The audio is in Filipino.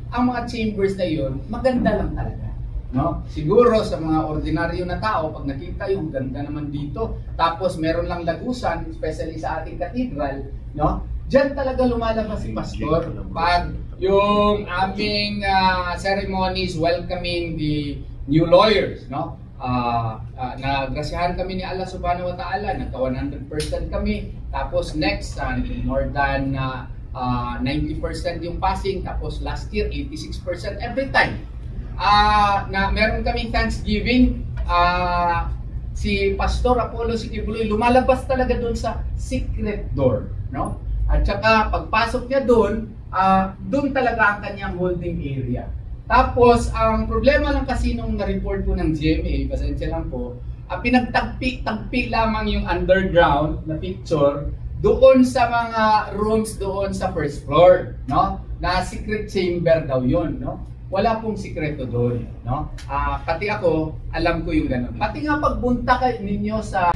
ang mga chambers na yun, maganda lang talaga. No? Siguro sa mga ordinaryo na tao, pag nakita yung ganda naman dito, tapos meron lang lagusan, especially sa ating cathedral, no? Diyan talaga lumalabas si pastor pag yung aming ceremonies welcoming the new lawyers, no? Nagrasyahan kami ni Allah Subhanahu wa Ta'ala, nagka 100% kami, tapos next more than 90% yung passing, tapos last year 86% every time. Na meron kaming Thanksgiving, si Pastor Apollo Sikibuloy lumalabas talaga doon sa secret door, no? At saka pagpasok niya doon, doon talaga ang kanyang holding area. Tapos ang problema lang kasi nung na-report ko ng GMA, pasensya lang po, pinagtagpi lamang yung underground na picture doon sa mga rooms doon sa first floor, no? Na secret chamber daw yun, no? Wala pong sikreto doon, no? Pati ako, alam ko yung ganun. Pati nga pagbunta ninyo sa